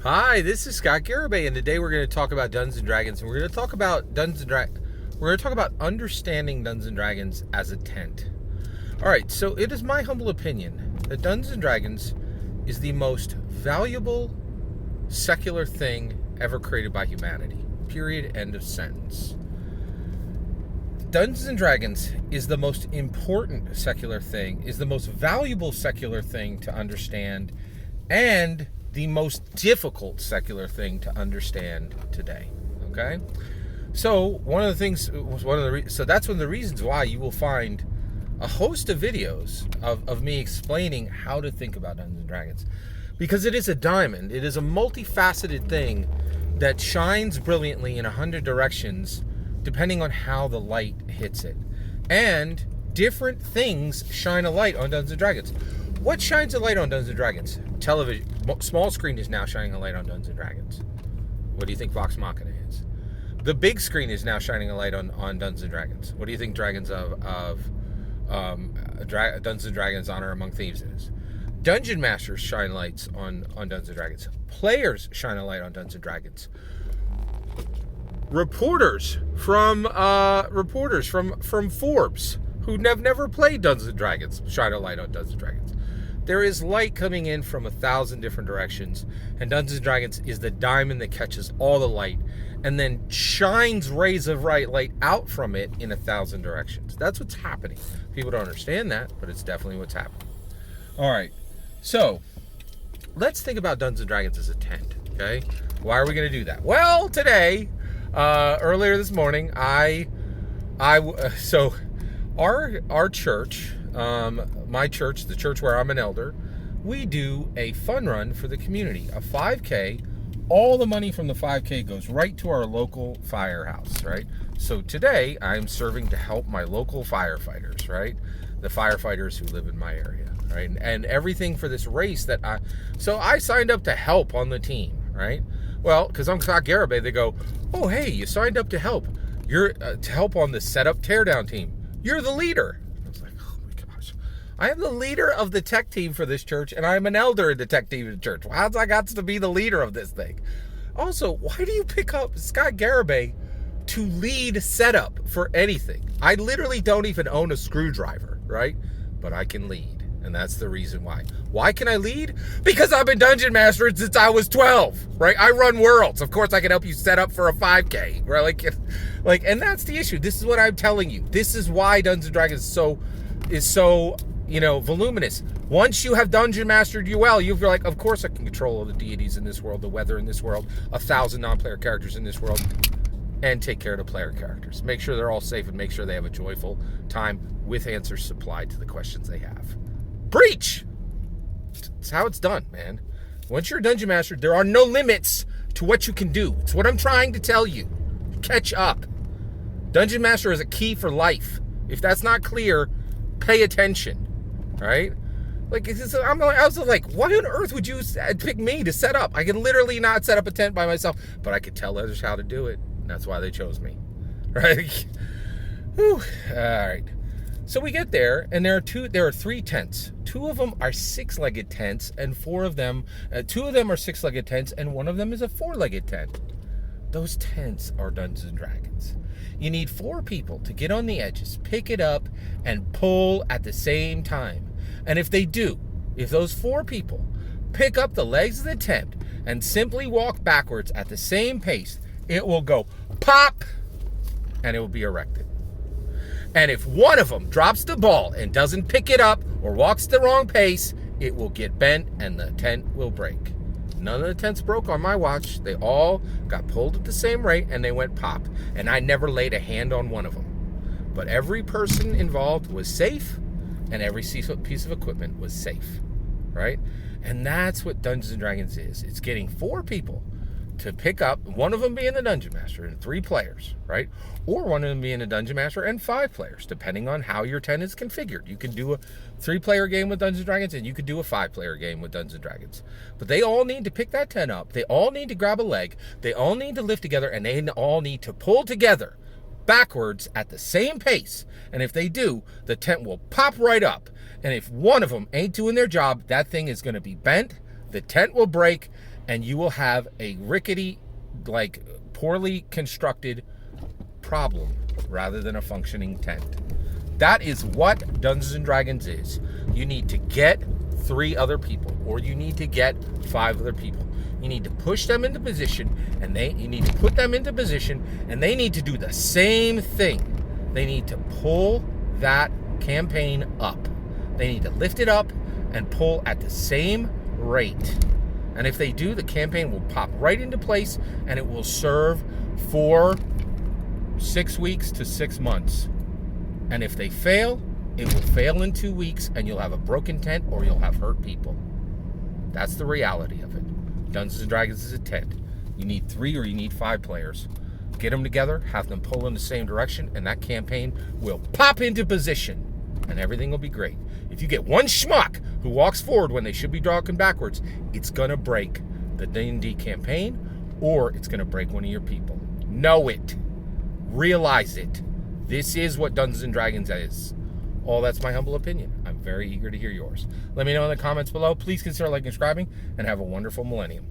Hi, this is Scott Garibay, and today we're going to talk about Dungeons and Dragons, and we're going to talk about We're going to talk about understanding Dungeons and Dragons as a tent. All right, so it is my humble opinion that Dungeons and Dragons is the most valuable secular thing ever created by humanity. Period. End of sentence. Dungeons and Dragons is the most important secular thing, is the most valuable secular thing to understand, and the most difficult secular thing to understand today. Okay, so that's one of the reasons why you will find a host of videos of me explaining how to think about Dungeons and Dragons, because it is a diamond. It is a multifaceted thing that shines brilliantly in 100 directions depending on how the light hits it, and different things shine a light on Dungeons and Dragons. What shines a light on Dungeons and Dragons? Television. Small screen is now shining a light on Dungeons and Dragons. What do you think Vox Machina is? The big screen is now shining a light on Dungeons and Dragons. What do you think Dragons of Dungeons and Dragons Honor Among Thieves is? Dungeon Masters shine lights on Dungeons and Dragons. Players shine a light on Dungeons and Dragons. Reporters from Forbes who never played Dungeons and Dragons shine a light on Dungeons and Dragons. There is light coming in from 1,000 different directions, and Dungeons & Dragons is the diamond that catches all the light and then shines rays of light out from it in 1,000 directions. That's what's happening. People don't understand that, but it's definitely what's happening. All right, so let's think about Dungeons & Dragons as a tent, okay? Why are we going to do that? Well, today, earlier this morning, so our church, my church, the church where I'm an elder, we do a fun run for the community, a 5K. All the money from the 5K goes right to our local firehouse, right? So today I'm serving to help my local firefighters, right? The firefighters who live in my area, right? And everything for this race so I signed up to help on the team, right? Well, because I'm Scott Garibay, they go, oh, hey, you signed up to help. You're to help on the setup teardown team. You're the leader. I am the leader of the tech team for this church, and I'm an elder in the tech team of the church. How's I got to be the leader of this thing? Also, why do you pick up Scott Garibay to lead setup for anything? I literally don't even own a screwdriver, right? But I can lead, and that's the reason why. Why can I lead? Because I've been Dungeon Master since I was 12, right? I run worlds. Of course, I can help you set up for a 5K, right? And that's the issue. This is what I'm telling you. This is why Dungeons & Dragons is so voluminous. Once you have Dungeon Mastered you well, you're like, of course I can control all the deities in this world, the weather in this world, 1,000 non-player characters in this world, and take care of the player characters. Make sure they're all safe and make sure they have a joyful time with answers supplied to the questions they have. Preach! It's how it's done, man. Once you're a Dungeon Master, there are no limits to what you can do. It's what I'm trying to tell you. Catch up. Dungeon Master is a key for life. If that's not clear, pay attention. Right? Like, I was like, why on earth would you pick me to set up? I can literally not set up a tent by myself, but I could tell others how to do it. That's why they chose me. Right? Whew. All right. So we get there, and there are 3 tents. 2 of them are 6-legged tents, and 2 of them are 6-legged tents, and 1 of them is a 4-legged tent. Those tents are Dungeons and Dragons. You need 4 people to get on the edges, pick it up, and pull at the same time. And if those 4 people pick up the legs of the tent and simply walk backwards at the same pace, it will go pop, and it will be erected. And if one of them drops the ball and doesn't pick it up or walks the wrong pace, it will get bent and the tent will break. None of the tents broke on my watch. They all got pulled at the same rate, and they went pop. And I never laid a hand on one of them. But every person involved was safe, and every piece of equipment was safe, right? And that's what Dungeons & Dragons is. It's getting 4 people to pick up, one of them being the Dungeon Master and 3 players, right? Or one of them being a Dungeon Master and 5 players, depending on how your tent is configured. You can do a 3-player game with Dungeons & Dragons, and you could do a 5-player game with Dungeons & Dragons. But they all need to pick that tent up. They all need to grab a leg. They all need to lift together, and they all need to pull together backwards at the same pace. And if they do, the tent will pop right up. And if one of them ain't doing their job, that thing is going to be bent, the tent will break, and you will have a rickety, like poorly constructed problem rather than a functioning tent. That is what Dungeons and Dragons is. You need to get 3 other people, or you need to get 5 other people. You need to push them into position, and you need to put them into position, and they need to do the same thing. They need to pull that campaign up. They need to lift it up and pull at the same rate. And if they do, the campaign will pop right into place, and it will serve for 6 weeks to 6 months. And if they fail, it will fail in 2 weeks, and you'll have a broken tent or you'll have hurt people. That's the reality of it. Dungeons and Dragons is a tent. You need 3 or you need 5 players. Get them together, have them pull in the same direction, and that campaign will pop into position, and everything will be great. If you get one schmuck who walks forward when they should be walking backwards, it's going to break the D&D campaign, or it's going to break one of your people. Know it. Realize it. This is what Dungeons and Dragons is. Oh, that's my humble opinion. I'm very eager to hear yours. Let me know in the comments below. Please consider liking and subscribing, and have a wonderful millennium.